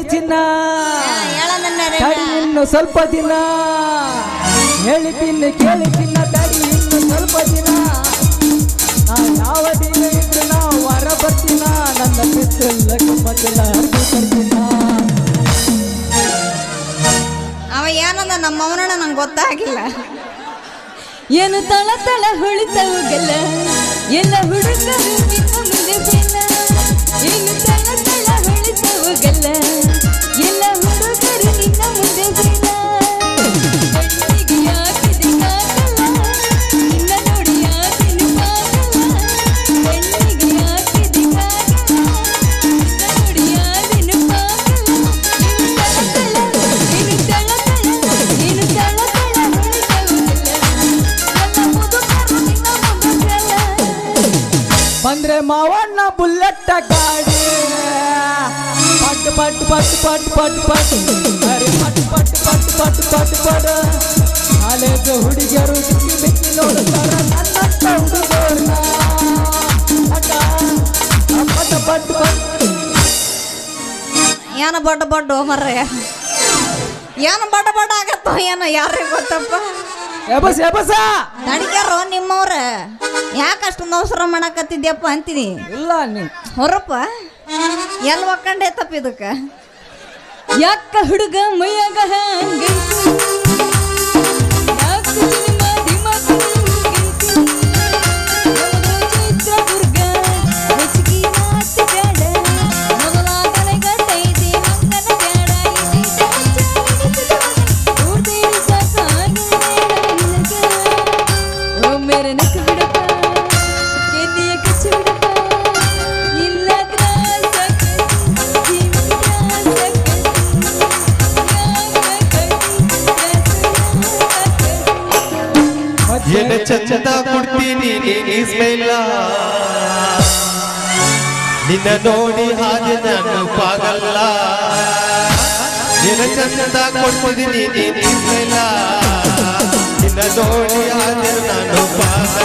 ಕೇಳಿ ಚಿನ್ನ ತಡಿ ಇನ್ನು ಸ್ವಲ್ಪ ದಿನ ಹೇಳ್ತೀನಿ ಕೇಳಿ ಚಿನ್ನ ತಡಿ ಇನ್ನು ಸ್ವಲ್ಪ ದಿನ ನಾ ಯಾವ ದಿನ ಇದ್ರು ನಾ ಹೊರ ಬರ್ತೀನ ನನ್ನ ಬಿಸಿಲ್ಲ ಕುಂಬತ್ತಿಲ್ಲ ಬರ್ತೀನ ಅವ ಏನಂದ ನಮ್ಮ ಅವನಣ್ಣ ನಂಗೆ ಗೊತ್ತಾಗಿಲ್ಲ ಏನು ತಳ ತಳ ಹೊಳಿತವುಗಲ್ಲ ಎಲ್ಲ ಹುಡುಗರು ಮುಂದೆ ಬೆಲ್ಲ ಏನು ತಳ ತಳ ಹೊಳಿತವುಗಲ್ಲ ಎಲ್ಲ ಹುಡುಗರು ನಿನ್ನ ಮುಂದೆ ಬೆಲ್ಲ ಕಣ್ಣಿಗೆ ಯಾಕಿದೆ ಕಾಕಲ್ಲ ನಿನ್ನ ನೋಡಿ ಯಾಕಿನ ಪಾಕಲ್ಲ ಕಣ್ಣಿಗೆ ಯಾಕಿದೆ ಕಾಕಲ್ಲ ನಿನ್ನ ನೋಡಿ ಯಾಕಿನ ಪಾಕಲ್ಲ ಏನು ತಳ ತಳ ಏನು ತಳ ತಳ ಬಂದ್ರೆ ಮಾವಣ್ಣ ಬುಲೆಟ್ ಗಾಡಿ ಪಟ್ ಪಟ್ ಪಟ್ ಪಟ್ ಪಟ್ ಪಟ್ ಅರೆ ಪಟ್ ಪಟ್ ಪಟ್ ಪಟ್ ಪಟ್ ಪಟ್ ಕಾಲೇಜು ಹುಡುಗಿಯರು ಬಿಕ್ಕಿ ಬಿಕ್ಕಿ ನೋಡುತ್ತಾರ ನನ್ನಂತ ಹುಡುಗರನ್ನ ಪಟ್ ಪಟ್ ಪಟ್ ಏನ ಬಡ್ಡ ಬಡ್ಡು ಮರ್ರೆ ಏನು ಬಡ್ಡ ಬಡ್ಡ ಆಗತ್ತೋ ಏನೋ ಯಾರಿಗೆ ಗೊತ್ತಪ್ಪ ಎಬಸ್ ಎಬಸ ನಡಿಕ್ಯಾರೋ ನಿಮ್ಮವ್ರ ಯಾಕಷ್ಟೊಂದು ಅವಸರ ಮಾಡಕತ್ತಿದ್ಯಪ್ಪ ಅಂತೀನಿ ಇಲ್ಲ ನೀ ಹೊರಪ್ಪ ಎಲ್ಲಿ ಒಕ್ಕಂಡೆ ತಪ್ಪಿದಕ್ಕ ಯಾಕ ಹುಡುಗ ಮೈಯಾಗ ಹಂಗೈತಿ ಯಾಕ ಸಿನಿಮಾ ದಿಮಾಕು ಹಿಂಗೈತಿ ಚಿತ್ರದುರ್ಗ ಹೆಚ್ಚಿಗೆ ಮಾತು ಬೇಡ ಮೊದಲ ಕಳೆಗಟ್ಟೈತಿ ಮಂಗನ ಬೇಡ ಪೂರ್ತಿ ಸಾಕಾಗಿದೆ ಓ ಮೇರೆ ನಕ್ಕ ಬಿಡಪ್ಪ ಕೆನ್ನೆಯ ಕಚ್ಚಿ ಬಿಡಪ್ಪ ಇಲ್ಲ ಏನ ಚಂದ ಕೊಡ್ತೀನಿ ನೀನಿಸ್ಮೇಲ ನಿನ್ನ ನೋಡಿ ಹಾಗೆ ನಾನು ಪಾಗಲ್ಲ ಏನ ಚಂದ ಕೊಡ್ತೀನಿ ನೀನಿಸ್ಮೇಲ ನಿನ್ನ ನೋಡಿ ಹಾಗೆ ನಾನು ಪಾಗಲ್ಲ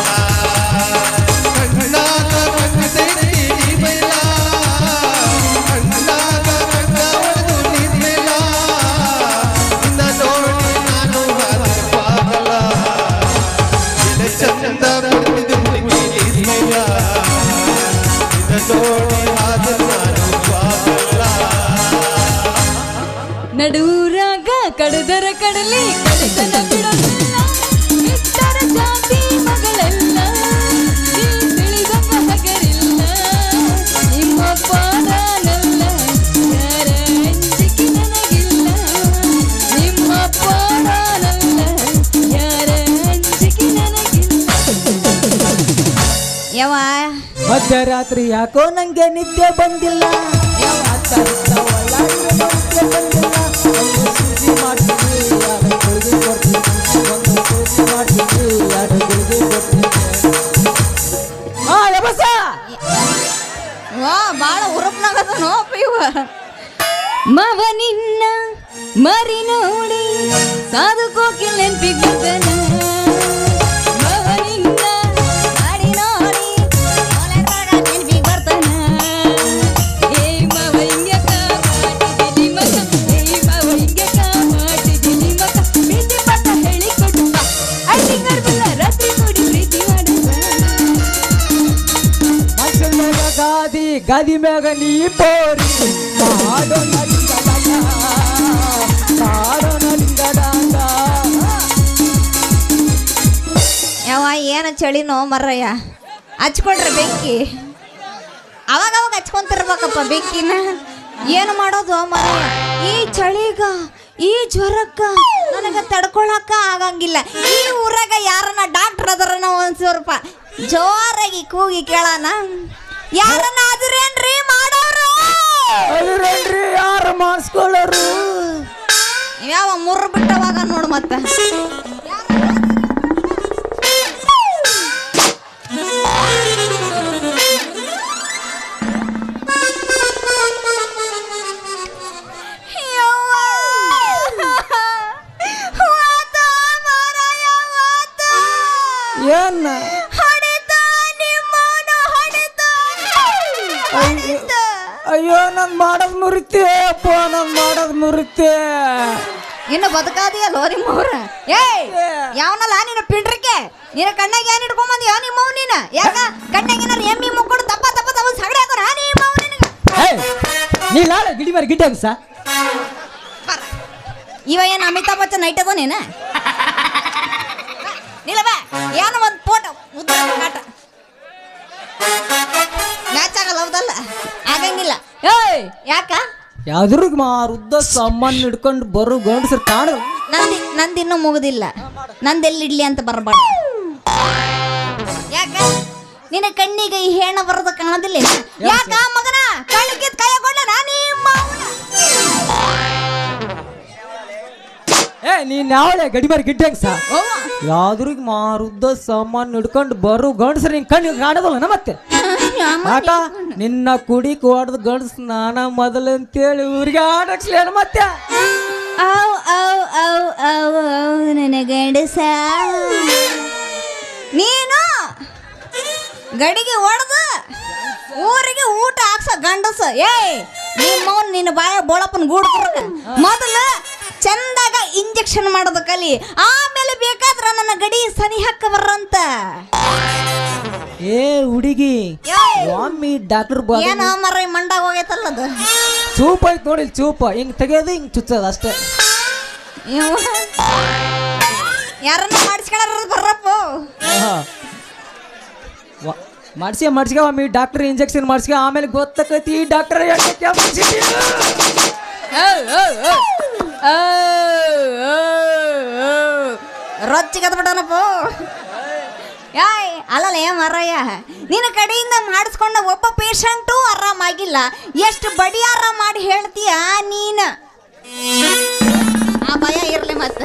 ಕಣ್ಣಾಗ ಕಣ್ಣದೈತಿ ನೀ ಬೈಲ ಕಣ್ಣಾಗ ಕಣ್ಣ ಹೊಡೆದು ನೀಸ್ಮೇಲ ನಿನ್ನ ನೋಡಿ ನಾನು ಹಾಗೆ ಪಾಗಲ್ಲ ಚಂದ ಕೊಡ್ತಿದ್ದು ನೀಸ್ಮೇಲ ನಿನ್ನ ನೋಡಿ ಹಾಗೆ ನಾನು ಪಾಗಲ್ಲ ನಡೂರಾಗ ಕಡದರ ಕಡಲಿ ಕಡತನ ಬಿಡಲಿಲ್ಲ ಬಿಟ್ಟರ ಜಾತಿ ಮಗಳೆಲ್ಲ ನೀ ತಿಳಿದಂಗ ಹಗರಿಲ್ಲ ನಿಮ್ಮ ಪಾಡನಲ್ಲ ಯಾರ ಅಂಜಿಕೆ ನನಗಿಲ್ಲ ನಿಮ್ಮ ಪಾಡನಲ್ಲ ಯಾರ ಅಂಜಿಕೆ ನನಗಿಲ್ಲ ಯಾವ ಮಧ್ಯರಾತ್ರಿ ಯಾಕೋ ನಂಗೆ ನಿದ್ದೆ ಬಂದಿಲ್ಲ ಒಂದು ಸೂಜಿ ಮಾಡ್ತೀನಿ ಎರಡು ಗುಳಿಗೆ ಕೊಡ್ತೀನಿ ಒಂದು ಸೂಜಿ ಮಾಡ್ತೀನಿ ಎರಡು ಗುಳಿಗೆ ಕೊಡ್ತೀನಿ ಎಬಸ ವಾ ಭಾಳ ಉರುಪ್ನಾಗದನೋ ಇವ ಮವ ನಿನ್ನ ಮರಿ ನೋಡಿ ಸಾಧು ಕೋಕಿಲ್ ನೆನ್ಪಿಗ್ ಬರ್ತಾನ ಮವ ನಿನ್ನ ಮಾಡಿ ನೋಡಿ ನೆನ್ಪಿಗ್ ಬರ್ತಾನ ಏ ಮವ ಹಿಂಗ್ಯಾಕ ಮಾಡಿದಿ ಮಗ ಏ ಮವ ಹಿಂಗ್ಯಾಕ ಮಾಡಿದಿ ಮಗ ಪ್ರೀತಿ ಪಟ್ಟ ಹೇಳಿ ಕೊಡುವ ಅಡ್ಡಿ ಗರ್ಭಲ್ಲ ರಾತ್ರಿ ಕೂಡಿ ಪ್ರೀತಿ ಮಾಡುವ ಮನುಷ್ಯನ ಮ್ಯಾಗ ಗಾದಿ ಗಾದಿ ಮ್ಯಾಗ ನೀ ಪೋರಿ ಮಾಡೋ ನಡಿಂಗಡಂಗ ಮಾಡೋ ನಡಿಂಗಡಂಗ ಯಾವ ಏನು ಚಳಿನೋ ಮರ್ರಯ್ಯ ಹಚ್ಕೊಳ್ರಿ ಬೆಂಕಿ ಅವಾಗ ಅವಾಗ ಹಚ್ಕೊಂತಿರ್ಬೇಕಪ್ಪ ಬೆಂಕಿನ ಏನು ಮಾಡೋದು ಮರ್ರಯ್ಯ ಈ ಚಳಿಗ ಈ ಜ್ವರಕ್ಕ ನನಗೆ ತಡ್ಕೊಳಕ್ಕ ಆಗಂಗಿಲ್ಲ ಈ ಊರಾಗ ಯಾರನ್ನ ಡಾಕ್ಟರ್ ಅದರನ ಒಂದು ಸ್ವಲ್ಪ ಜೋರಾಗಿ ಕೂಗಿ ಕೇಳೋಣ ಯಾರನ್ನ ಅದ್ರೇನ್ರಿ ಮಾಡೋರು ಅದ್ರಲ್ರಿ ಯಾರು ಮಾಡಿಸ್ಕೊಳ್ಳೋರು ಯಾವ ಮುರ್ರು ಬಿಟ್ಟವಾಗ ನೋಡು ಮತ್ತೆ ಏನ ಅಯ್ಯೋ ನನ್ ಮಾಡೋದ್ ಮುರಿತೆ ಅಪ್ಪ ನನ್ ಮಾಡೋದ್ ಮುರಿತೆ. ಇನ್ನು ಬದುಕಾದಿಯಲ್ಲೋ ನಿಮ್ಮವ್ರ. ಏಯ್ ಯಾವನಲ್ಲ ನಿನ್ನ ಪಿಂಡ್ರಿಕೆ ನಿನ್ನ ಕಣ್ಣಾಗ ಏನ್ ಇಟ್ಕೊಂಬಂದ್ ಯಾವ ನಿಮ್ಮವ್ ನೀನ ಯಾಕ ಕಣ್ಣಾಗ ಏನಾರ ಎಮ್ಮಿ ಮುಕ್ಕೊಂಡು ತಪ್ಪ ತಪ್ಪ ತಪ್ಪ ಸಗಡೆ ಹಾಕೋರ ನಿಮ್ಮವ್ ನಿನಗ. ನೀ ಲಾಳ ಗಿಡಿ ಮಾರಿ ಗಿಡ್ಡ ಹಂಗ ಇವ ಏನ್ ಅಮಿತಾಬ್ ಬಚ್ಚನ್ ನೈಟ್ ಅದ ನೀನ ನಿಲ್ಲಬ ಏನೋ ಒಂದ್ ಫೋಟೋ ಉದ್ದ ಮ್ಯಾಚ್ ಆಗಲ್ಲ ಹೌದಲ್ಲ ಆಗಂಗಿಲ್ಲ. ಏಯ್ ಯಾಕ ಯಾವ್ದ್ರಿಗೆ ಮಾರುದ್ದ ಸಾಮಾನ್ ಹಿಡ್ಕೊಂಡು ಬರೋ ಗಂಡಸರು ಕಾಣ. ನಂದಿನ್ನೂ ಮುಗುದಿಲ್ಲ ನಂದೆಲ್ಲಿಡ್ಲಿ ಅಂತ ಬರಬೇಡ. ಯಾಕ ನಿನ್ನ ಕಣ್ಣಿಗೆ ಈ ಹೇಣ ಬರೋದ ಕಾಣೋದಿಲ್ಲ ಯಾಕ ಮಗನ ಕಣ್ಣಿಗೆ ಕೈ ಕೊಡ್ಲ ನಿಮ್ಮ ನೀನ್ ಯಾವಳೆ ಗಡಿ ಮಾರಿ ಗಿಡ್ಡ ಹಂಗ ಯಾವ್ದ್ರಿಗೆ ಮಾರುದ್ದ ಸಾಮಾನ್ ಹಿಡ್ಕೊಂಡು ಬರೋ ಗಂಡಸರು ನಿನ್ ಕಣ್ಣಿಗೆ ಕಾಣೋದಲ್ಲ ಮತ್ತೆ ಆಟ ನಿನ್ನ ಕುಡಿಕ್ ಹೊಡೆದ್ ಗಂಡಸ್ ನಾನ ಮೊದಲು ಅಂತೇಳಿ ಊರಿಗೆ ಆಡಕ್ಸ್ಲೇನು ಮತ್ತೆ ನನ್ನ ಗಂಡಸ ನೀನು ಗಡಿಗೆ ಹೊಡೆದು ಊರಿಗೆ ಊಟ ಹಾಕ್ಸ ಗಂಡಸ. ಏಯ್ ನಿಮ್ಮವನ್ ನಿನ್ನ ಬಾಯ ಬೋಳಪ್ಪನ ಗೂಡ್ ಮೊದಲು ಚಂದಾಗ ಇಂಜೆಕ್ಷನ್ ಮಾಡೋದು ಕಲಿ ಆಮೇಲೆ ಬೇಕಾದ್ರ ನನ್ನ ಗಡಿ ಸನಿ ಹಾಕ ಬರ್ರಂತ. ಏ ಹುಡುಗಿ ಒಮ್ಮಿ ಡಾಕ್ಟರ್ ಏನ ಮರ ಮಂಡಾಗ ಹೋಗೈತಲ್ಲ ಅದು ಚೂಪ್ ಐತ್ ನೋಡಿ ಚೂಪ ಹಿಂಗ್ ತೆಗೆಯೋದು ಹಿಂಗ್ ಚುಚ್ಚದ ಅಷ್ಟೇ. ಯಾರನ್ನ ಮಾಡಿಸ್ಕೊಳಾರ ಬರ್ರಪ್ಪ ಮಾಡ್ಸ್ಕ ಒಮ್ಮಿ ಡಾಕ್ಟರ್ ಇಂಜೆಕ್ಷನ್ ಮಾಡ್ಸ್ಕ ಆಮೇಲೆ ಗೊತ್ತಕೈತಿ ಡಾಕ್ಟರ್ ರೊಚ್ಚಿಗದ್ಬಿಟ್ಟನಪ್ಪ. ಯಾಯ್ ಅಲ್ಲಲ್ಲ ಮರಯ್ಯ ನಿನ್ನ ಕಡೆಯಿಂದ ಮಾಡಿಸ್ಕೊಂಡ ಒಬ್ಬ ಪೇಷಂಟು ಆರಾಮಾಗಿಲ್ಲ ಎಷ್ಟು ಬಡಿಯಾರ ಮಾಡಿ ಹೇಳ್ತೀಯ ನೀನ. ಆ ಭಯ ಇರ್ಲಿ ಮತ್ತ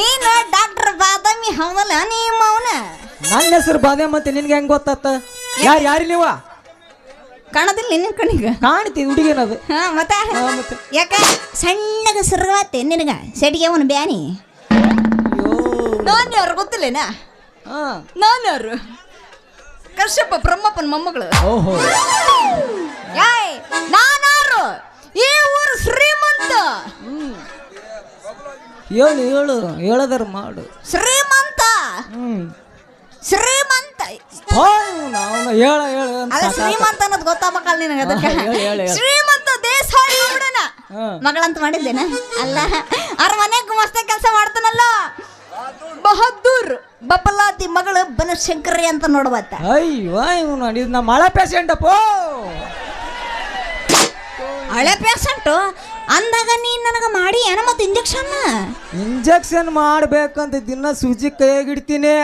ನೀನು ಡಾಕ್ಟರ್ ಬಾದಾಮಿ ಹೌದಲ್ಲ ನಿಮ್ಮ ಅವನ. ನನ್ನ ಹೆಸರು ಬಾದೆ ಮತ್ತೆ ನಿನ್ಗೆ ಹೆಂಗ್ ಗೊತ್ತಾತ ಯಾರಿ ನೀವ ಕಾಣೋದಿಲ್ಲ ನಿನ್ನ ಕಣಿಗ ಕಾಣ್ತಿ ಹುಡುಗಿನದು. ಹಾ ಮತ್ತೆ ಯಾಕ ಸಣ್ಣಗ ಸುರುವಾತೆ ನಿನಗ ಸೆಡಿಗೆ ಅವನು ಬ್ಯಾನಿ. ನಾನು ಯಾರು ಗೊತ್ತಿಲ್ಲೇನಾ ನಾನು ಯಾರು ಕಶ್ಯಪ ಬ್ರಹ್ಮಪ್ಪನ ಮೊಮ್ಮಗಳು. ಓಹೋ ಯಾಯ್ ನಾನಾರು ಈ ಊರು ಶ್ರೀಮಂತ. ಹೇಳು ಹೇಳು ಹೇಳದರ ಮಾಡು ಶ್ರೀಮಂತ ಶ್ರೀಮಂತ ಹೇಳ ಹೇಳ ಅದ ಶ್ರೀಮಂತ ಅನ್ನೋದು ಗೊತ್ತಾಗಬೇಕಲ್ಲ ನಿನಗೆ ಅದಕ್ಕೆ. ಶ್ರೀಮಂತ ದೇಸಾಯಿ ನೋಡೋಣ ಮಗಳಂತ ಮಾಡಿದ್ದೇನ ಅಲ್ಲ ಅವ್ರ ಮನೆಗೆ ಮಸ್ತ ಕೆಲಸ ಮಾಡ್ತಾನಲ್ಲ ಬಹದ್ದೂರ್ ಬಪ್ಪಲಾತಿ ಮಗಳು ಬನಶಂಕರಿ ಅಂತ ನೋಡ್ಬತ್ತ. ಅಯ್ಯೋ ನೋಡಿ ನಮ್ಮ ಹಳೆ ಪೇಷಂಟ್ ಅಪ್ಪ ಹಳೆ ಪೇಷಂಟು ಅಂದಾಗ ನೀನ್ ನನಗ ಮಾಡಿ ಏನ ಮತ್ತೆ ಇಂಜೆಕ್ಷನ್ ಮಾಡ್ಬೇಕಂತ ದಿನ ಸೂಜಿ ಕೈಯಾಗಿಡ್ತೀನಿ.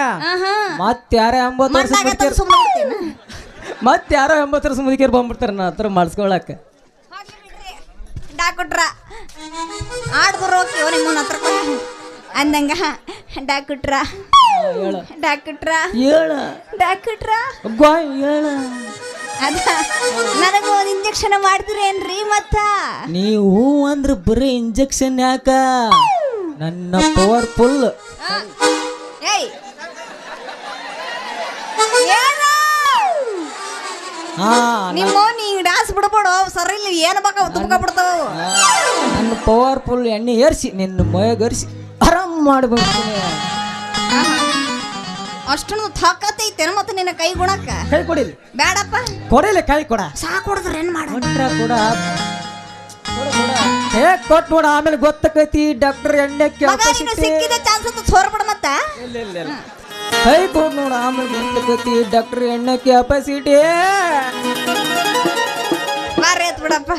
ಮತ್ತೆ ಯಾರೋ 80 ವರ್ಷ ಮತ್ತೆ ಯಾರೋ 80 ವರ್ಷ ಮುದುಕಿಯರು ಬಂದ್ಬಿಡ್ತಾರ ನನ್ನ ಹತ್ರ ಮಾಡಿಸ್ಕೊಳಕ. ಡಾಕ್ಟ್ರ ಆಡ್ದ್ರು ನಿಮ್ಮನ ಹತ್ರ ಅಂದಂಗ ಡಾಕ್ಟ್ರ ಡಾಕ್ಟ್ರ ಹೇಳ ಡಾಕ್ಟ್ರ ಹೇಳ ಅದ ನನಗ ಒಂದು ಇಂಜೆಕ್ಷನ್ ಮಾಡ್ತೀರೇನ್ರಿ ಮತ್ತ ನೀವು ಅಂದ್ರೆ ಬರೀ ಇಂಜೆಕ್ಷನ್ ಯಾಕ ನನ್ನ ಪವರ್ಫುಲ್. ಏಯ್ ನಿಮ್ಮ ನೀ ಡಾನ್ಸ್ ಬಿಡ್ಬೇಡ ಸರಿ ಇಲ್ಲಿ ಏನು ಬೇಕಾವ ತುಮಕ ಬಿಡ್ತಾವ. ನನ್ನ ಪವರ್ಫುಲ್ ಎಣ್ಣೆ ಏರ್ಸಿ ನಿನ್ನ ಮೈಗರ್ಸಿ ಆರಾಮ್ ಮಾಡ್ಬೇಕು. ಅಷ್ಟೊಂದು ತಾಕತ್ತೈತೆ ಮತ್ತೆ ನಿನ್ನ ಕೈ ಗುಣಕ್ಕ ಕೈ ಕೊಡಿಲ್ಲ ಬೇಡಪ್ಪ ಕೊಡಿಲ್ಲ ಕೈ ಕೊಡ ಸಾಕು ಹೊಡೆದ್ರೆ ಏನ್ ಮಾಡ ಕೂಡ ಕೊಟ್ ನೋಡ ಆಮೇಲೆ ಗೊತ್ತಕೈತಿ ಡಾಕ್ಟರ್ ಎಣ್ಣೆ ಸಿಕ್ಕಿದ ಚಾನ್ಸ್ ಅಂತ ಸೋರ್ಬಿಡ ಮತ್ತ ಕೈ ಕೊಡ್ ನೋಡ ಆಮೇಲೆ ಗೊತ್ತಕೈತಿ ಡಾಕ್ಟರ್ ಎಣ್ಣೆ ಕೆಪಾಸಿಟಿ ಬಾರಿ ಆಯ್ತು ಬಿಡಪ್ಪ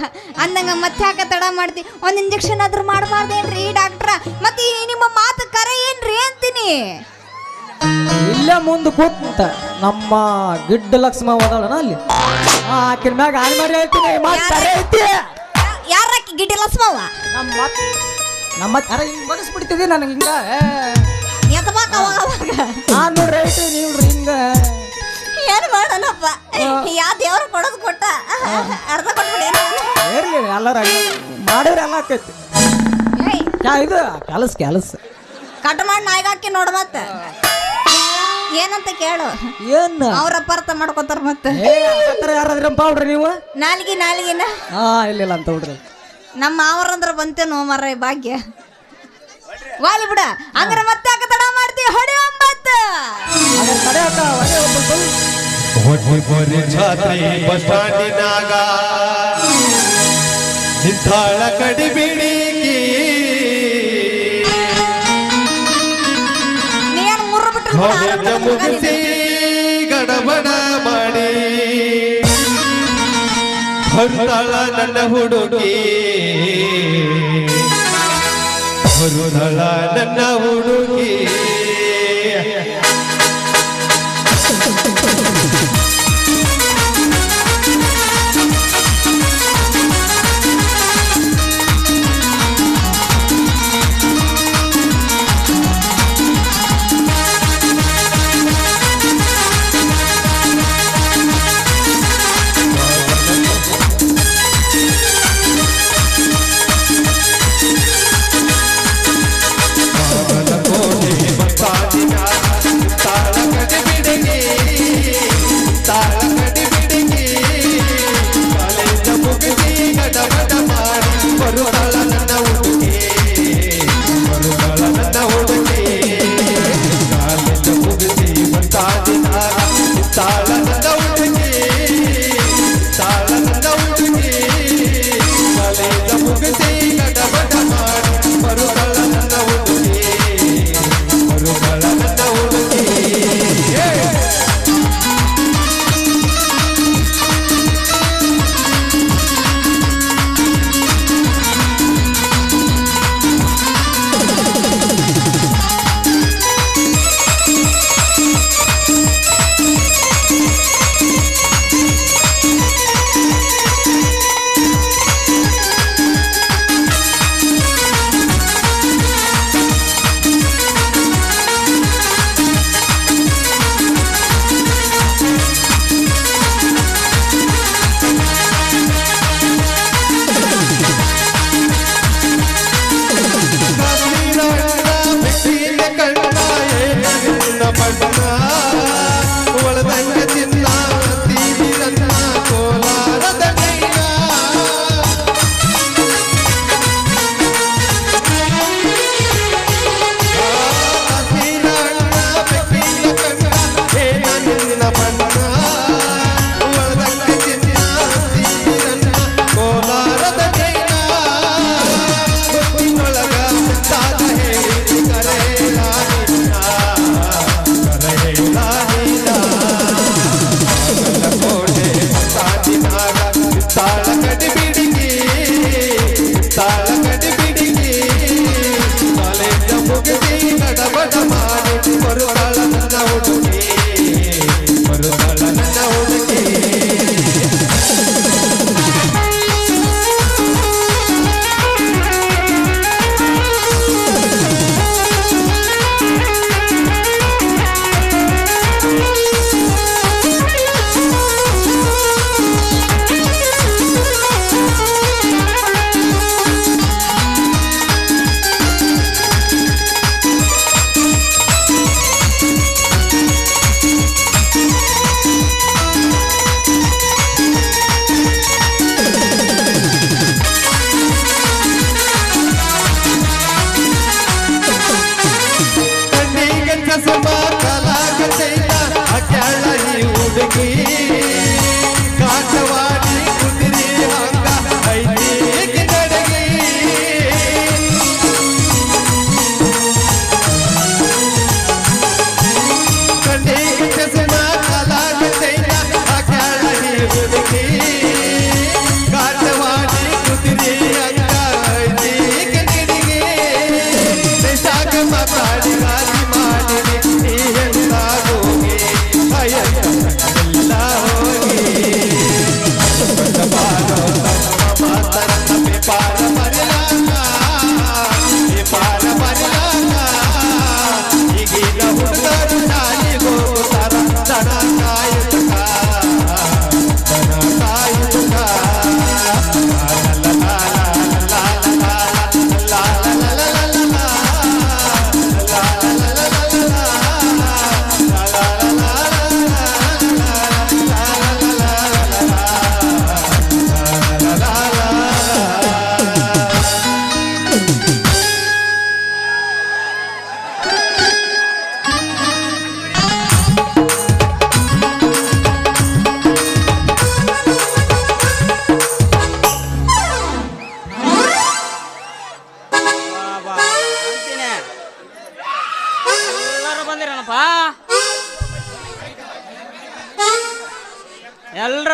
ಅಂದಂಗ ಮತ್ತೆ ಯಾಕ ತಡ ಮಾಡ್ತಿ ಒಂದ್ ಇಂಜೆಕ್ಷನ್ ಆದ್ರೂ ಮಾಡಬಾರ್ದೇನ್ರಿ ಡಾಕ್ಟ್ರ ಮತ್ತೆ ನಿಮ್ಮ ಮಾತು ಕರೆ ಏನ್ರಿ ಅಂತೀನಿ. ಇಲ್ಲೇ ಮುಂದೆ ಕೂತ ನಮ್ಮ ಗಿಡ್ಡ ಲಕ್ಷ್ಮ ಓದಾಳಣ ಅಲ್ಲಿ ಆಕಿನ ಮ್ಯಾಗ ಆನ್ ಮಾಡಿ ಹೇಳ್ತೀನಿ ಐತಿ ಯಾರಾಕಿ ಗಿಡ್ಡ ಲಕ್ಷ್ಮವ್ವ ನಮ್ಮ ತರ ಹಿಂಗ್ ಬಡಿಸ್ಬಿಡ್ತಿದ್ದಿ ನನಗೆ ಹಿಂಗ ನೋಡ್ರಿ ಐತಿ ನೀವ್ರಿ ಹಿಂಗ ಏನ್ ಮಾಡೋಣಪ್ಪ ಯಾವ ದೇವ್ರು ಕೊಡೋದು ಕೊಟ್ಟ ಅರ್ಧ ಕೊಟ್ಬಿಡಿ ಇರ್ಲಿ ಎಲ್ಲಾರ ಮಾಡಿದ್ರೆ ಎಲ್ಲ ಆಕೈತಿ ಇದು ಕೆಲಸ ಕಟ್ ಮಾಡಿ ನಾಯಿಗೆ ಹಾಕಿ ನೋಡ ಮತ್ತ ಏನಂತ ಕೇಳು ಏನ್ ಅವ್ರ ಅಪಾರ್ಥ ಮಾಡ್ಕೋತಾರ ಮತ್ತೆ ಯಾರಾದ್ರೂ ಪೌಡ್ರಿ ನೀವು ನಾಲ್ಗಿನ ಇಲ್ಲ ಅಂತ ಹುಡ್ರಿ ನಮ್ಮ ಮಾವರಂದ್ರ ಬಂತೇನೋ ಮರ ಭಾಗ್ಯ ವಾಲಿ ಬಿಡ ಹಂಗಾರ ಮತ್ತೆ ಯಾಕೆ ತಡ ಮಾಡ್ತೀವಿ ಹೊಡಿ 9 ಹೊಡಿ ಛಾತ್ರಿ ಬಸ್ ಸ್ಟ್ಯಾಂಡಿನಾಗ ನಿಂತಾಳ ಕಡಿಬಿಡಿಗಿ ಮುಗಿಸಿ ಗಡಬಡ ಮಾಡಿ ಹೊರತಾಳ ನನ್ನ ಹುಡುಗಿ ಹೊರತಾಳ ನನ್ನ ಹುಡುಗಿ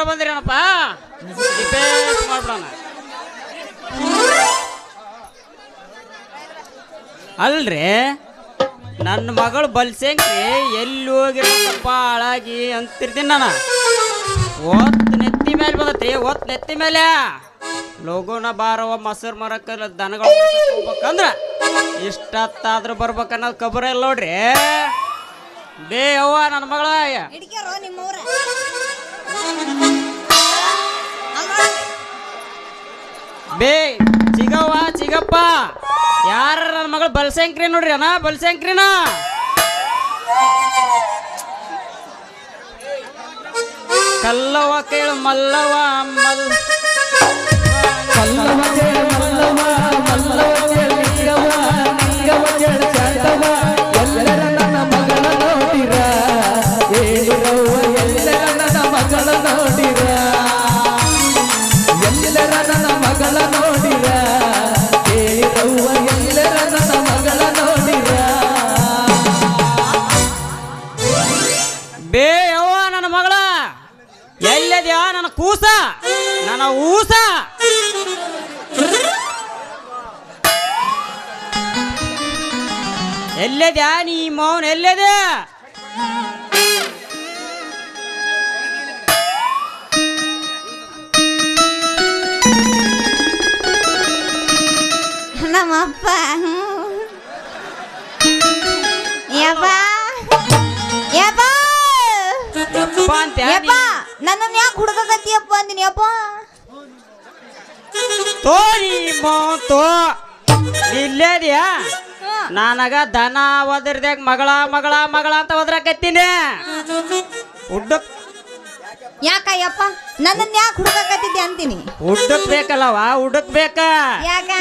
ಬಂದಿರೇನಪ್ಪ ರಿಪೇರ್ ಮಾಡ್ಬಿಡೋಣ. ಅಲ್ರಿ ನನ್ನ ಮಗಳು ಬಲ್ಸಂಗ್ರಿ ಎಲ್ಲಿ ಹೋಗಿರಪ್ಪ ಹಾಳಾಗಿ ಅಂತಿರ್ತೀನಿ ನಾನು. ಒತ್ತು ನೆತ್ತಿ ಮೇಲೆ ಬಂದತ್ರಿ, ಒತ್ತು ನೆತ್ತಿ ಮೇಲೆ ಲೋಗೋನ ಬಾರವ ಮೊಸರು ಮರಕ್ಕ ದನಗಳು ಹೋಗ್ಬೇಕಂದ್ರ ಇಷ್ಟತ್ತಾದ್ರೂ ಬರ್ಬೇಕನ್ನೋದು ಖಬರ ಇಲ್ಲ ನೋಡ್ರಿ. ಬೇ ಅವ್ವ ನನ್ನ ಮಗಳ ಹಿಡ್ಕ್ಯಾರೋ ನಿಮ್ಮವ್ರ ಬೇ ಚಿಗವ್ವ ಚಿಗಪ್ಪ ಯಾರ ನನ್ನ ಮಗಳು ಬಲ್ಸಂಕ್ರಿ ನೋಡ್ರಿ ಅಣ್ಣ ಬಲ್ಸಂಕ್ರಿನ. ಕಲ್ಲವ ಕೇಳು ಮಲ್ಲವ ಮಲ್ ಮಲ್ಲವ ಕೇಳ ಮಲ್ಲವ ಮಲ್ಲವ ಕೇಳ ನಿಂಗವ ನಿಂಗವ ಕೇಳ ಚಂದವ ಎಲ್ಲರ ನನ್ನ ಮಗಳ ನೋಡಿರ ಹೇಳಿರವ್ವ ಎಲ್ಲರ ನನ್ನ ಮಗಳ ನೋಡಿರ ಎಲ್ಲರ ನನ್ನ ಮಗಳ ನೋಡಿರ ಹೇಳಿರವ್ವ ಎಲ್ಲರ ನನ್ನ ಮಗಳ ನೋಡಿರ. ಬೇ ಅವ್ವ ನನ್ನ ಮಗಳ ಎಲ್ಲದ್ಯಾ ನನ್ನ ಕೂಸ ನನ್ನ ಊಸ. ಎಲ್ಲದ್ಯಾ ನೀ ಮೌನ್ ಎಲ್ಲದೆ ನಮ್ಮಪ್ಪ ಯಪ್ಪ ಯಪ್ಪ ಅಂತ ಯಪ್ಪ ನನ್ನನ್ನು ಯಾಕೆ ಹುಡುಗತ್ತಿಯಪ್ಪ ಅಂದಿನಿ ಯಪ್ಪ. ತೋ ನೀ ಮೌನ್ ತೋ ಇಲ್ಲೇದ್ಯಾ ನನಗ ದನ ಒದರ್ದಾಗ ಮಗಳ ಮಗಳ ಮಗಳ ಅಂತ ಒದ್ರಾಕತ್ತೀನಿ. ಹುಡ್ಡಕ್ ಯಾಕಯ್ಯಪ್ಪ ನನ್ನನ್ನು ಯಾಕೆ ಹುಡುಗತ್ತಿದ್ದೆ ಅಂತೀನಿ. ಹುಡ್ಡಕ್ ಬೇಕಲ್ಲವ ಹುಡ್ಡಕ್ ಬೇಕ. ಯಾಕ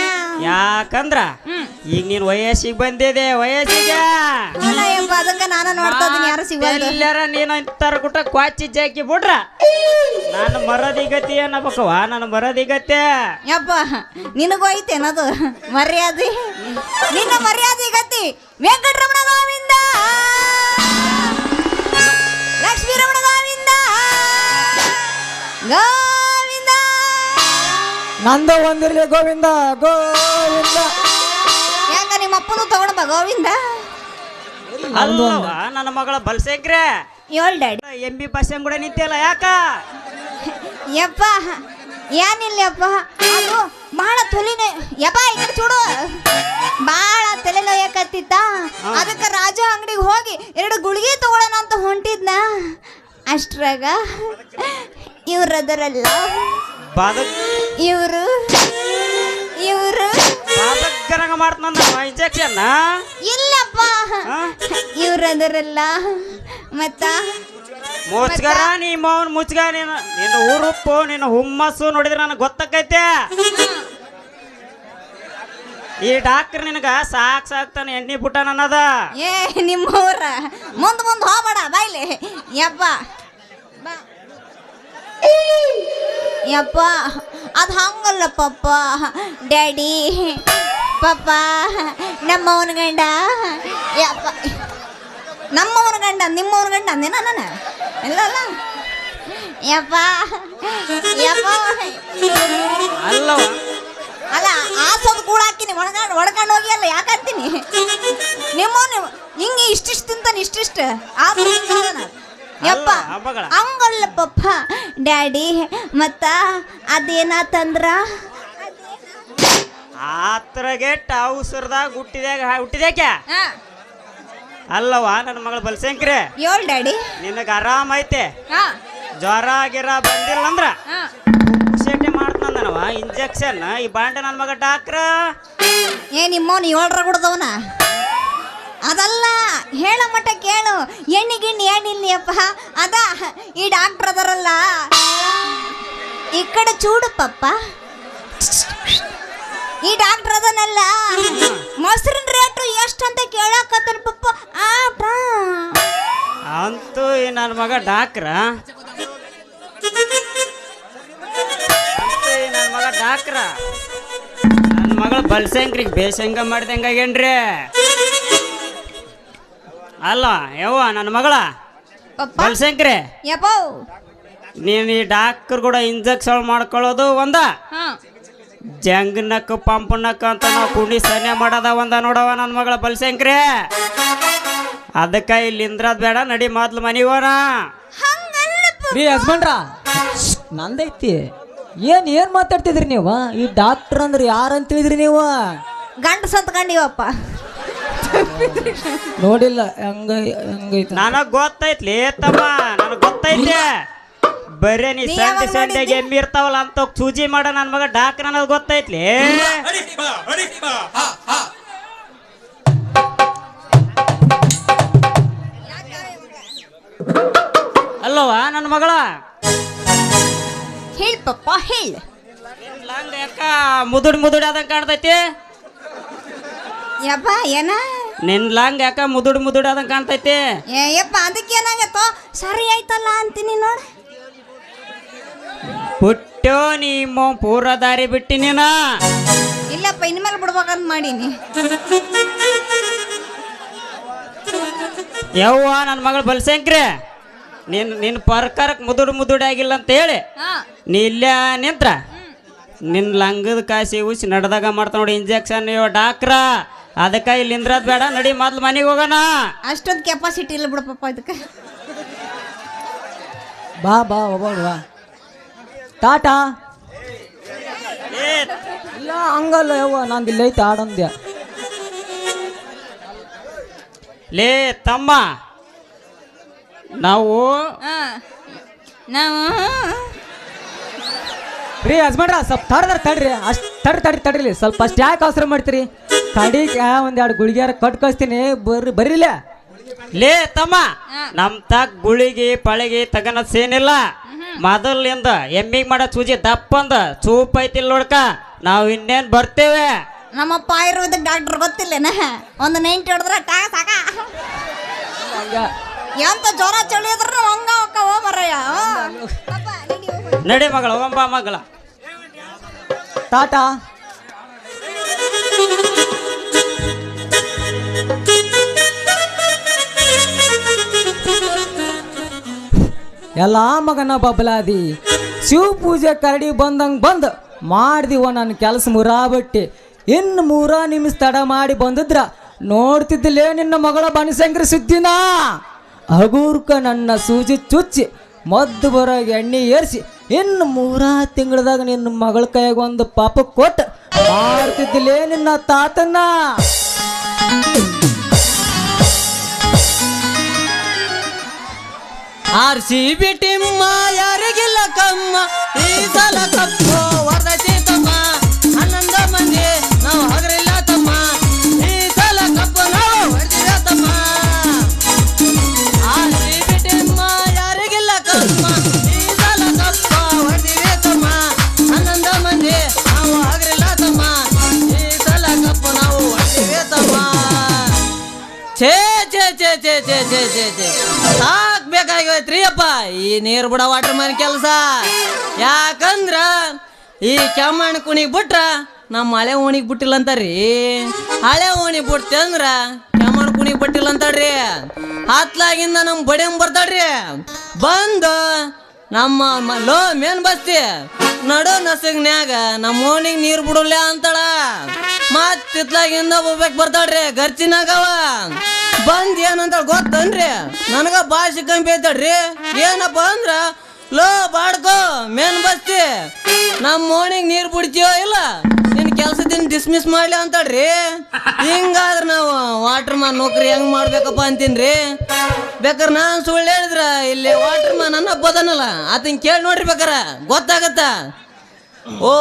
ಯಾಕಂದ್ರ ಈಗ ನೀನ್ ವಯಸ್ಸಿಗೆ ಬಂದಿದೆ ವಯಸ್ಸಿಗೆ ಯಪ್ಪ ಅದಕ್ಕೆ ನಾನು ನೋಡ್ತಾ ಇದೀನಿ ಯಾರು ಸಿಗಲ್ಲ. ಎಲ್ಲಾರ ನೀನು ಇಂತರ ಗುಟ್ಟ ಕ್ವಾಚಿ ಜಾಕಿ ಬಿಡ್ರ ನಾನು ಮರದಿಗತಿ ಅನ್ನಬೇಕವ ನನ್ನ ಮರದಿಗತ್ತೆ. ಯಪ್ಪ ನಿನಗೂ ಐತೇನದು ಮರ್ಯಾದೆ ನಿನ್ನ ಮರ್ಯಾದೆ ಗತಿ. ವೆಂಕಟರಮಣ ಗೋವಿಂದ ಲಕ್ಷ್ಮೀ ರಮಣ ಗೋವಿಂದ ಗೋವಿಂದ. ನಂದು ಒಂದಿರ್ಲಿ ಗೋವಿಂದ ಗೋವಿಂದ. ಯಾಕ ನಿಮ್ಮ ಅಪ್ಪನು ತಗೊಂಡ ಬಾ ಗೋವಿಂದ. ಅಲ್ಲವ ನನ್ನ ಮಗಳ ಬಲ್ಸೇಕ್ರೆ ಏಳ್ ಡ್ಯಾಡಿ MB ಬಸ್ ಕೂಡ ನಿಂತಿಯಲ್ಲ ಯಾಕ. ಯಪ್ಪ ಏನಿಲ್ಲಪ್ಪ ಅದು ಬಹಳ ತಲೆನೇ ಯಪ್ಪ ಈಗ ಚೂಡು ಬಹಳ ತಲೆ ನೋಯಕತ್ತಿತ್ತ. ಅದಕ್ಕೆ ರಾಜ ಅಂಗಡಿಗೆ ಹೋಗಿ 2 ಗುಳಿಗೆ ತಗೊಳ್ಳೋಣ ಅಂತ ಹೊಂಟಿದ್ನ. ಅಷ್ಟ್ರಾಗ ಇವ್ರದರಲ್ಲ ಬದಕ್ ಇವರು ಇವರು ಬದಕ್ಕರಂಗ ಮಾಡ್ತಾನ ಇಂಜೆಕ್ಷನ್ ಇಲ್ಲಪ್ಪ ಇವ್ರದರಲ್ಲ ಮತ್ತ ಮುಚ್ಗಾರ ನೀ ಮೌನ್ ಮುಚ್ಗ ನೀನು ನಿನ್ನ ಊರುಪ್ಪು ನಿನ್ನ ಹುಮ್ಮಸ್ಸು ನೋಡಿದ್ರೆ ನನಗೆ ಗೊತ್ತಾಕೈತೆ. ಈ ಡಾಕ್ಟರ್ ನಿನಗ ಸಾಕ್ತಾನೆ ಎಣ್ಣೆ ಬುಟ್ಟ ನನ್ನದ. ಏ ನಿಮ್ಮವ್ರ ಮುಂದ್ ಹೋಗ್ಬೇಡ ಬಾಯ್ಲೆ ಯಪ್ಪ ಬಾ. ಯಪ್ಪ ಅದು ಹಂಗಲ್ಲ ಪಪ್ಪ ಡ್ಯಾಡಿ ಪಪ್ಪ ನಮ್ಮವನ ಗಂಡ ಯಪ್ಪ ನಮ್ಮವನ ಗಂಡ ನಿಮ್ಮವನ ಗಂಡ ಅಂದೇನ ನಾನು ಇಲ್ಲ ಯಪ್ಪ ಯಪ್ಪ ಅಲ್ಲವ ಅಲ್ಲ ಆಸೋದು ಕೂಡ ಹಾಕಿನಿ ಒಡ್ಕೊಂಡು ಹೋಗಿ ಅಲ್ಲ ಯಾಕಂತೀನಿ ನಿಮ್ಮ ಹಿಂಗೆ ಇಷ್ಟಿಷ್ಟು ತಿಂತಾನೆ ಇಷ್ಟಿಷ್ಟು ಯಪ್ಪ ಹಂಗಲ್ಲ ಪಪ್ಪ ಡ್ಯಾಡಿ ಮತ್ತ ಅದೇನಾತಂದ್ರ ಆತ್ರಗೆ ಟಾವುಸರ್ದಾಗ ಹುಟ್ಟಿದ್ಯಾಕ ಅಲ್ಲವ ನನ್ನ ಮಗಳು ಬಲ್ಸಂಕ್ರೆ ಏಳ್ ಡ್ಯಾಡಿ ನಿನಗೆ ಆರಾಮ ಐತೆ ಜ್ವರ ಗಿರ ಬಂದಿಲ್ಲ ಅಂದ್ರ ಪುಷೇಟೆ ಮಾಡ್ತಾನವ ಇಂಜೆಕ್ಷನ್ ಈ ಬಾಂಡೆ ನನ್ನ ಮಗ ಡಾಕ್ಟ್ರ ಏ ನಿಮ್ಮವನು 7 ಕೊಡ್ದವನ ಅದಲ್ಲ ಹೇಳ ಮಟ್ಟ ಕೇಳು ಎಣ್ಣಿಗಿಣ್ಣಿ ಏನಿಲ್ಲಪ್ಪ ಅದ ಈ ಡಾಕ್ಟರ್ ಅದರಲ್ಲ ಈ ಕಡೆ ಚೂಡು ಪಪ್ಪ ಈ ಡಾಕ್ಟರ್ ಅದನ್ನಲ್ಲ ಮೊಸರಿನ ರೇಟು ಎಷ್ಟು ಅಂತ ಕೇಳಕತ್ತಾನ ಪಪ್ಪ ಆಟ ಅಂತೂ ಈ ನನ್ನ ಮಗ ಡಾಕ್ಟ್ರ ನನ್ನ ಮಗ ಡಾಕ್ಟ್ರ ನನ್ನ ಮಗಳು ಬಲ್ಸಂಕ್ರಿಗೆ ಬೇಸಂಗ ಮಾಡ್ದಂಗಾಗೇನ್ರಿ ಅಲ್ಲ ಯವ್ವ ನನ್ನ ಮಗಳ ಬಲ್ಸಂಕ್ರೆ ಯಪ್ಪೋ ನೀನು ಈ ಡಾಕ್ಟರ್ ಕೂಡ ಇಂಜೆಕ್ಷನ್ ಮಾಡ್ಕೊಳ್ಳೋದು ಒಂದ, ಹಾ ಜಂಗನಕ್ಕ ಪಂಪನಕ್ಕ ಅಂತ ನಾವು ಕುಣಿ ಸನ್ನೆ ಮಾಡೋದ ಒಂದ ನೋಡವ ನನ್ನ ಮಗಳ ಬಲ್ಸಂಕ್ರಿ. ಅದಕ್ಕೆ ಇಲ್ಲಿ ಇಂದ್ರದ್ ಬೇಡ, ನಡಿ ಮೊದ್ಲು ಮನಿಗೋಣ. ರೀ ಹಸ್ಬೆಂಡ್ರ ನಂದೈತಿ. ಏನ್ ಮಾತಾಡ್ತಿದ್ರಿ ನೀವು? ಈ ಡಾಕ್ಟರ್ ಅಂದ್ರೆ ಯಾರು ಅಂತ ಹೇಳಿದ್ರಿ ನೀವು? ಗಂಡ ಸತ್ಕೊಂಡಿವಪ್ಪ. ನೋಡಿಲ್ಲ ಹಂಗೈತಿ. ನನಗ್ ಗೊತ್ತೈತ್ಲಿ ತಮ್ಮ, ನನಗ್ ಗೊತ್ತೈತಿ. ಬರೇ ನೀ ನೀ ಸಂಡೆ ಯಾವಾಗ ಸಂಡೆಗೆ ಎಮ್ಮಿ ಇರ್ತಾವಲ್ಲ ಅಂತ ಸೂಜಿ ಮಾಡ ನನ್ನ ಮಗ ಡಾಕ್ಟರ್ ಅನ್ನೋದು ಗೊತ್ತೈತ್ಲಿ. ಅಲ್ಲವಾ ನನ್ನ ಮಗಳ? ಹೇಳ್ ಪಪ್ಪ ಹೇಳ್. ಲಂಗ ಯಾಕ ಮುದುಡ್ ಆದಂಗ ಕಾಣ್ತೈತಿ? ಯಪ್ಪ ಏನ ನಿನ್ ಲಂಗ ಯಾಕ ಮುದುಡ್ ಆದಂಗ ಕಾಣ್ತೈತಿ? ಯಪ್ಪ ಅದಕ್ಕೆ ಏನಾಗತ್ತೋ ಸರಿ ಆಯ್ತಲ್ಲ ಅಂತೀನಿ ನೋಡ. ಪುಟ್ಟೋ ನಿಮ್ಮ ಪೂರ ದಾರಿ ಬಿಟ್ಟಿ ನೀನ. ಇಲ್ಲಪ್ಪ ಇನ್ಮೇಲೆ ಬಿಡ್ಬೇಕಂತ ಮಾಡೀನಿ. ಯವ್ವ ನನ್ನ ಮಗಳು ಬಲ್ಸಂಕ್ರಿ, ನಿನ್ನ ಪರ್ಕಾರಕ್ಕೆ ಮುದುಡ್ ಆಗಿಲ್ಲ ಅಂತ ಹೇಳಿ ಹಾ ನೀ ಇಲ್ಲೇ ನಿಂತ್ರ ನಿನ್ನ ಲಂಗದ ಕಾಸಿ ಉಸಿ ನಡ್ದಾಗ ಮಾಡ್ತಾ ನೋಡಿ ಇಂಜೆಕ್ಷನ್ ಇವ ಡಾಕ್ಟ್ರ. ಅದಕ್ಕೆ ಇಲ್ಲಿ ನಿಂದ್ರದ್ ಬೇಡ, ನಡಿ ಮೊದ್ಲು ಮನೆಗೆ ಹೋಗೋಣ. ಅಷ್ಟೊಂದು ಕೆಪಾಸಿಟಿ ಇಲ್ಲ ಬಿಡಪ್ಪ ಇದಕ್ಕೆ. ಬಾ ಬಾ ಟಾಟಾ. ಇಲ್ಲ ಹಂಗಲ್ಲ ಯವ್ವ, ನಂದು ಇಲ್ಲ ಐತೆ ಆಡಂದ್ಯ. ಲೇ ತಮ್ಮ, ನಾವು ನಾವು ರೀ ಹಸ್ಬೆಂಡ್ರ ಸ್ವಲ್ಪ ತಡ್ರಿ ಅಷ್ಟು ತಡ್ರಿ ಸ್ವಲ್ಪ ಅಷ್ಟು ಯಾಕೆ ಅವಸರ ಮಾಡ್ತೀರಿ? ಕಡಿಗೆ ಒಂದೆರಡು ಗುಳಿಗ್ಯಾರ ಕಟ್ ಕಳಿಸ್ತೀನಿ, ಬರ್ರಿಲ್ಲ. ಲೇ ತಮ್ಮ, ನಮ್ ತಾಕ್ ಗುಳಿಗೆ ಪಳಿಗೆ ತಗನ ಸೇನಿಲ್ಲ. ಮೊದಲಿಂದ ಎಮ್ಮಿಗೆ ಮಾಡೋ ಸೂಜಿ ದಪ್ಪಂದ ಚೂಪ್ ಐತಿಲ್ ನೋಡ್ಕ, ನಾವು ಇನ್ನೇನ್ ಬರ್ತೇವೆ. ನಮ್ಮಪ್ಪ ಆಯುರ್ವೇದಿಕ್ ಡಾಕ್ಟರ್ ಗೊತ್ತಿಲ್ಲೇನ? ಒಂದು 90 ಹೊಡೆದ್ರೆ ಸಾಕ. ಎಂತ ಜ್ವರ ಚಳಿ ಇದ್ರ ಹಂಗ ಹೋಗವ ಮರಯ್ಯ. ನಡಿ ಮಗಳ, ಹೋಗಂಬ ಮಗಳ. ಟಾಟಾ. ಎಲ್ಲ ಮಗನ ಬಬ್ಲಾದಿ ಶಿವ ಪೂಜೆ ಕರಡಿ ಬಂದಂಗೆ ಮಾಡ್ದಿವ ನನ್ನ ಕೆಲಸ ಮುರಾಬಟ್ಟಿ. ಇನ್ನು 3 ನಿಮಿಷ ತಡ ಮಾಡಿ ಬಂದಿದ್ರ ನೋಡ್ತಿದ್ದಿಲ್ಲೇ ನಿನ್ನ ಮಗಳ ಬನಶಂಕರಿ ಸುದ್ದಿನ. ಹಗೂರ್ಕ ನನ್ನ ಸೂಜಿ ಚುಚ್ಚಿ ಮದ್ದು ಬರೋಗಿ ಎಣ್ಣೆ ಏರಿಸಿ ಇನ್ನು 3 ತಿಂಗಳದಾಗ ನಿನ್ನ ಮಗಳ ಕೈಯಾಗ ಒಂದು ಪಾಪ ಕೊಟ್ಟು ಮಾಡ್ತಿದ್ದಿಲ್ಲೇ ನಿನ್ನ ತಾತನ್ನ. RCB ಟಿಮ್ಮ ಯಾರಿಗಿಲ್ಲ ಕಮ್ಮ, ಈ ಸಲ ಕಪ್ಪು ವರದೈತಿ ತಮ್ಮ. 11 ಮಂದಿ ನಾವು ಹಗರಿಲ್ಲ ತಮ್ಮ, ಈ ಸಲ ಕಪ್ಪು ನಾವು ಹೊಡೆದಿಲ್ಲ ತಮ್ಮ. RCB ಟಿಮ್ಮ ಯಾರಿಗಿಲ್ಲ ಕಮ್ಮ, ಈ ಸಲ ಕಪ್ಪು ಹೊಡೆದಿವೆ ತಮ್ಮ. 11 ಮಂದಿ ನಾವು ಹಗರಿಲ್ಲ ತಮ್ಮ, ಈ ಸಲ ಕಪ್ಪು ನಾವು ಹೊಡೆದಿವೆ ತಮ್ಮ. ಛೇ ಛೇ ಛೇ ಛೇ ಛೇ ಛೇ ಛೇ ಛೇ ಸಾಕ್ಬೇಕಾಗೈತ್ರಿ ಅಪ್ಪ ಈ ನೀರು ಬಿಡ ವಾಟರ್ ಮ್ಯಾನ್ ಕೆಲಸ. ಯಾಕಂದ್ರ ಈ ಕೆಮ್ಮಣ್ಣ ಕುಣಿಗ್ ಬಿಟ್ರ ನಮ್ಮ ಹಳೆ ಓಣಿಗೆ ಬಿಟ್ಟಿಲ್ಲ ಅಂತಾರ್ರಿ. ಹಳೆ ಓಣಿ ಬಿಡ್ತಿ ಅಂದ್ರ ಕೆಮ್ಮಣ್ಣ ಕುಣಿಗ್ ಬಿಟ್ಟಿಲ್ಲ ಅಂತಾಡ್ರಿ. ಹತ್ಲಾಗಿಂದ ನಮ್ ಬಡಿಯಂಗ್ ಬರ್ತಾಡ್ರಿ. ಬಂದು ನಮ್ಮ ಲೋ ಮೇನ್ ಬಸ್ತಿ ನಡು ನಸಗ್ನ್ಯಾಗ ನಮ್ಮ ಓಣಿಗೆ ನೀರು ಬಿಡಲ್ಲ ಅಂತಾಳ. ಮತ್ ತಿತ್ಲಾಗಿಂದ ಹೋಗ್ಬೇಕು ಬರ್ತಾಳ್ರಿ ಗರ್ಚಿನಾಗವ. ಬಂದ್ ಏನಂತ ಗೊತ್ತನ್ರಿ, ನನಗ ಭಾಷೆ ಕಂಪಿ ಐತಾಳ್ರಿ. ಏನಪ್ಪ ಅಂದ್ರ ಲೋ ಬಾಡ್ಕೋ ಮೇನ್ ಬಸ್ತಿ ನಮ್ಮ ಓಣಿಗೆ ನೀರು ಬಿಡ್ತೀವೋ ಇಲ್ಲ ನಿನ್ ಕೆಲ್ಸದಿಂದ ಡಿಸ್ಮಿಸ್ ಮಾಡ್ಲಿ ಅಂತಾಳ್ರಿ. ಹಿಂಗಾದ್ರ ನಾವು ವಾಟರ್ ಮ್ಯಾನ್ ನೌಕರಿ ಹೆಂಗ್ ಮಾಡ್ಬೇಕಪ್ಪ ಅಂತೀನ್ರಿ. ಬೇಕಾರೆ ನಾನ್ ಸುಳ್ಳು ಹೇಳಿದ್ರ ಇಲ್ಲಿ ವಾಟರ್ ಮ್ಯಾನ್ ಅನ್ನ ಬದನಲ್ಲ ಆತನ್ ಕೇಳಿ ನೋಡ್ರಿ ಬೇಕಾರ ಗೊತ್ತಾಗತ್ತ. ಓ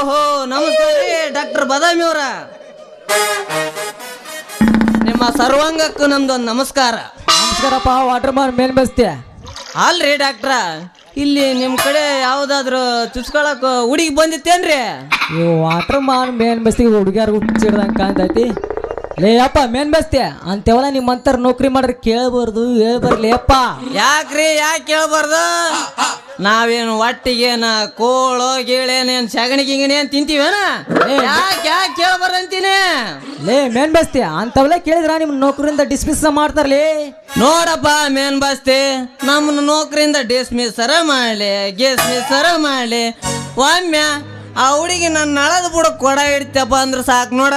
ಹೋ ನಮಸ್ಕಾರ ರೀ ಡಾಕ್ಟರ್ ಬದಾಮಿ ಅವರ. ನಿಮ್ಮ ಸರ್ವಾಂಗಕ್ಕೂ ನಮ್ದೊಂದು ನಮಸ್ಕಾರ. ನಮಸ್ಕಾರಪ್ಪ ವಾಟರ್ ಮ್ಯಾನ್ ಮೇಲ್ ಬಸ್ತಿ. ಅಲ್ರಿ ಡಾಕ್ಟ್ರ, ಇಲ್ಲಿ ನಿಮ್ಮ ಕಡೆ ಯಾವ್ದಾದ್ರು ಚುಚ್ಕೊಳಕ್ ಹುಡುಗಿ ಬಂದಿತ್ತೇನ್ರಿ? ಈ ವಾಟರ್ ಮ್ಯಾನ್ ಮೇನ್ ಬಸ್ತಿಗೆ ಹುಡುಗಿಯಾರು ಹುಚ್ಚಿಡ್ದಂಗೆ ಕಾಣ್ತೈತಿ. ಲೇ ಅಪ್ಪ ಮೇನ್ ಬಸ್ತಿ ಅಂತೆವಲ್ಲ ನಿಮ್ಮಂತರ ನೌಕರಿ ಮಾಡ್ರಿ ಕೇಳಬಾರ್ದು ಹೇಳ್ಬರ್ಲಿ ಅಪ್ಪ. ಯಾಕ್ರಿ ಯಾಕೆ ಕೇಳ್ಬಾರ್ದು? ನಾವೇನು ಒಟ್ಟಿಗೇನ ಕೋಳು ಗೀಳೇನೇನ್ ಸಗಣಿ ಗಿಂಗಣಿ ಅಂತ ತಿಂತೀವೇನ? ಯಾಕೆ ಕೇಳ್ಬಾರ್ದು ಅಂತೀನಿ? ಲೇ ಮೇನ್ ಬಸ್ತಿ ಅಂತವಲ್ಲ ಕೇಳಿದ್ರ ನಿಮ್ ನೌಕರಿಯಿಂದ ಡಿಸ್ಮಿಸ್ ಮಾಡ್ತಾರಲಿ. ನೋಡಪ್ಪ ಮೇನ್ ಬಸ್ತಿ, ನಮ್ಮನ್ನ ನೌಕರಿಯಿಂದ ಡಿಸ್ಮಿಸ್ಸರ ಮಾಡ್ಲಿ ಗಿಸ್ಮಿಸ್ಸರ ಮಾಡ್ಲಿ, ಒಮ್ಮೆ ಆ ಹುಡುಗಿ ನನ್ನ ನಳದ ಬುಡ ಕೊಡ ಇಡ್ತಪ್ಪ ಅಂದ್ರೆ ಸಾಕು ನೋಡ.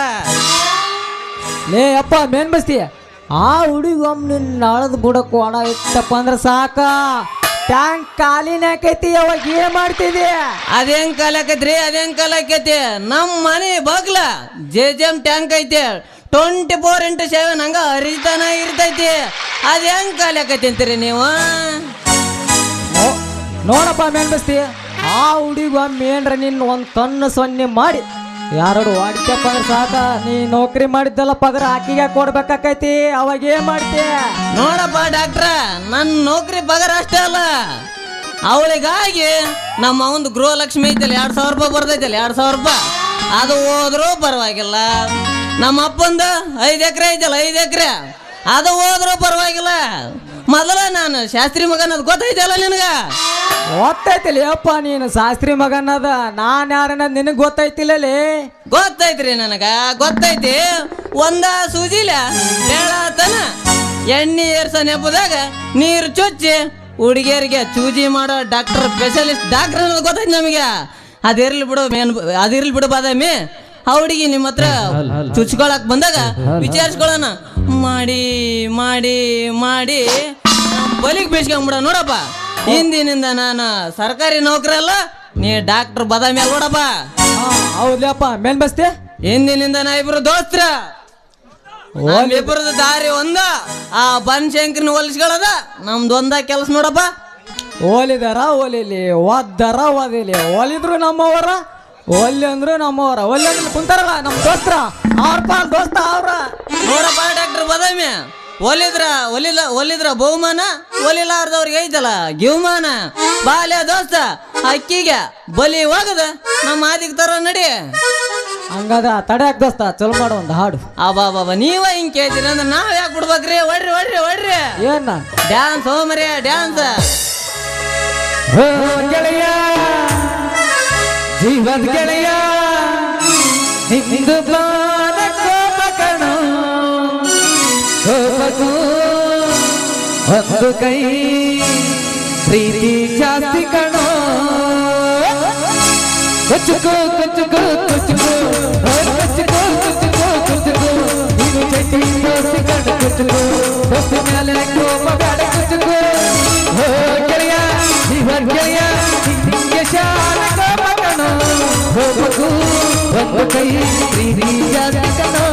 ಲೇ ಅಪ್ಪ ಮೇನ್ ಬಸ್ತಿ ಆ ಹುಡುಗಿ ಒಮ್ಮೆ ನಿನ್ನ ನಾಳದ ಬುಡಕ್ಕೆ ಒಣ ಇತ್ತಪ್ಪ ಅಂದ್ರೆ ಸಾಕ, ಟ್ಯಾಂಕ್ ಖಾಲಿನ ಆಕೈತಿ. ಅವಾಗ ಏನ್ ಮಾಡ್ತಿದ್ದಿ? ಅದೇನ್ ಕಾಲಕೈತ್ರಿ, ಅದೇನ್ ಕಾಲಕೈತಿ? ನಮ್ಮ ಮನೆ ಬಗ್ಲ JJM ಟ್ಯಾಂಕ್ ಐತಿ, 24x7 ಹಂಗ ಹರಿತಾನ ಇರ್ತೈತಿ. ಅದೇನ್ ಕಾಲಕೈತಿ ಅಂತೀರಿ ನೀವು? ನೋಡಪ್ಪ ಮೇನ್ ಬಸ್ತಿ ಆ ಹುಡುಗಿ ಒಮ್ಮೆ ಏನ್ರ ನಿನ್ನ ಒಂದು ಕಣ್ಣು ಸೊನ್ನೆ ಮಾಡಿ ಯಾರು ವಾಡಿತಪ್ಪ ಅಂದ್ರೆ ಸಾಕ, ನೀ ನೌಕರಿ ಮಾಡಿದ್ದಲ್ಲ ಪಗಾರ ಆಕಿಗೆ ಕೊಡ್ಬೇಕಾಕೈತಿ. ಅವಾಗ ಏನ್ ಮಾಡ್ತಿ? ನೋಡಪ್ಪ ಡಾಕ್ಟ್ರ, ನನ್ನ ನೌಕರಿ ಪಗಾರ ಅಷ್ಟೇ ಅಲ್ಲ, ಅವಳಿಗಾಗಿ ನಮ್ಮ ಒಂದು ಗೃಹಲಕ್ಷ್ಮಿ ಐತಲ್ಲ 2000 ರೂಪಾಯಿ ಬರ್ತೈತಲ್ಲ 2000 ರೂಪಾಯಿ, ಅದು ಹೋದ್ರೂ ಪರವಾಗಿಲ್ಲ. ನಮ್ಮ ಅಪ್ಪಂದು 5 ಎಕರೆ ಐತಲ್ಲ 5 ಎಕರೆ, ಅದು ಹೋದ್ರೂ ಪರವಾಗಿಲ್ಲ. ಮೊದಲ ನಾನು ಶಾಸ್ತ್ರಿ ಮಗನದು ಗೊತ್ತೈತಲ್ಲ ನಿನಗ? ಗೊತ್ತೈತಿಲ್ಲ ಅಪ್ಪ ನೀನು ಶಾಸ್ತ್ರಿ ಮಗನದ, ನಾನ್ ಯಾರನ್ನ ನಿನಗೆ ಗೊತ್ತೈತಿಲ್ಲಲೇ? ಗೊತ್ತೈತ್ರಿ ನನಗ ಗೊತ್ತೈತಿ. ಒಂದ ಸೂಜಿಲ ಹೇಳತನ ಎಣ್ಣೆ ಏರ್ಸ ನೆಪದಾಗ ನೀರು ಚುಚ್ಚಿ ಹುಡುಗಿಯರಿಗೆ ಚೂಜಿ ಮಾಡೋ ಡಾಕ್ಟರ್ ಸ್ಪೆಷಲಿಸ್ಟ್ ಡಾಕ್ಟರ್ ಅನ್ನೋದು ಗೊತ್ತೈತಿ ನಮಗೆ. ಅದಿರ್ಲಿ ಬಿಡು ಬಾದಾಮಿ, ಆ ಹುಡುಗಿ ನಿಮ್ಮ ಹತ್ರ ಚುಚ್ಕೊಳಕ್ ಬಂದಾಗ ವಿಚಾರಿಸ್ಕೊಳ್ಳೋಣ ಮಾಡಿ ಮಾಡಿ ಮಾಡಿ ಬಲಿಗೆ ಬೇಸ್ಕೊಂಡ್ಬಿಡ. ನೋಡಪ್ಪ, ಹಿಂದಿನಿಂದ ನಾನು ಸರ್ಕಾರಿ ನೌಕರಿ ಅಲ್ಲ, ನೀ ಡಾಕ್ಟರ್ ಬಾದಾಮಿ ಅಲ್ಲ ನೋಡಪ್ಪ. ಹೌದಪ್ಪ ಮೇನ್ ಬಸ್ತಿ ಹಿಂದಿನಿಂದ ನಾ ಇಬ್ರು ದೋಸ್ತ್ರ, ಇಬ್ಬರದು ದಾರಿ ಒಂದ. ಆ ಬನಶಂಕರನ ಹೊಲಿಸ್ಕೊಳ್ಳೋದ ನಮ್ದು ಒಂದ ಕೆಲಸ ನೋಡಪ್ಪ. ಓಲಿದಾರ ಓಲಿಲಿ, ಓದ್ದಾರ ಓದಿಲಿ, ಓಲಿದ್ರು ನಮ್ಮವರ, ಒಲ್ಲೆ ಅಂದ್ರು ನಮ್ಮವರ, ಒಲ್ಲೆ ಅಂದ್ರೆ ಕುಂತಾರಲ್ಲ ನಮ್ಮ ದೋಸ್ತ್ರ, ಅವ್ರಪ್ಪ ದೋಸ್ತ ಅವ್ರ. ನೋಡಪ್ಪ ಡಾಕ್ಟರ್ ಬಾದಾಮಿ, ಒಲಿದ್ರ ಬಹುಮಾನ, ಒಲಿಲಾರ್ದವ್ರಿಗೆ ಐತಲ್ಲ ಗಿವ್ಮಾನ. ಬಾಲ್ಯ ದೋಸ್ತ ಅಕ್ಕಿಗೆ ಬಲಿ ಹೋಗದ ನಮ್ಮ ಆದಿಗೆ ತರ ನಡಿ. ಹಂಗಾದ ತಡ್ಯಾಕ ದೋಸ್ತ ಚಲೋ ಮಾಡೋ ಒಂದು ಹಾಡು. ಬಾಬಾ ನೀವ ಹಿಂಗ್ ಕೇಳ್ತೀರಿ ಅಂದ್ರೆ ನಾವ್ ಯಾಕೆ ಬಿಡ್ಬೇಕ್ರಿ? ಒಡ್ರಿ ಒಡ್ರಿ ಒಡ್ರಿ ಏನ ಡ್ಯಾನ್ಸ್ ಹೋಮರಿ ಡ್ಯಾನ್ಸ್. ಗೆಳೆಯ ಜೀವದ ಗೆಳೆಯ ಹಿಂದು ಕೋಪಕಣೋ ಕೋಪಕೋ ಒಂದು ಕೈ ಪ್ರೀತಿ ಜಾಸ್ತಿ ಕಣೋ. ಕುಚ್ಚುಕೋ ಕುಚ್ಚುಕೋ ಕುಚ್ಚುಕೋ ಕುಚ್ಚುಕೋ ಕುಚ್ಚುಕೋ ಕುಚ್ಚುಕೋ ನೀನು ಚಟ್ಟಿ ದೋಸ್ತಿ ಕಣ್ಣು ಕುಚ್ಚುಕೋ ದೋಸ್ತಿ ಮೇಲೆ ಕೋಪ ಬೇಡ ಕುಚ್ಚುಕೋ. ಗೆಳೆಯ ಜೀವನ ಗೆಳೆಯ ಹಿಂಗೆ ಶಾನ ಕೋಪ ಕಣೋ ಕೋಪಕೋ ಒಂದು ಕೈ ಪ್ರೀತಿ ಜಾಸ್ತಿ ಕಣೋ.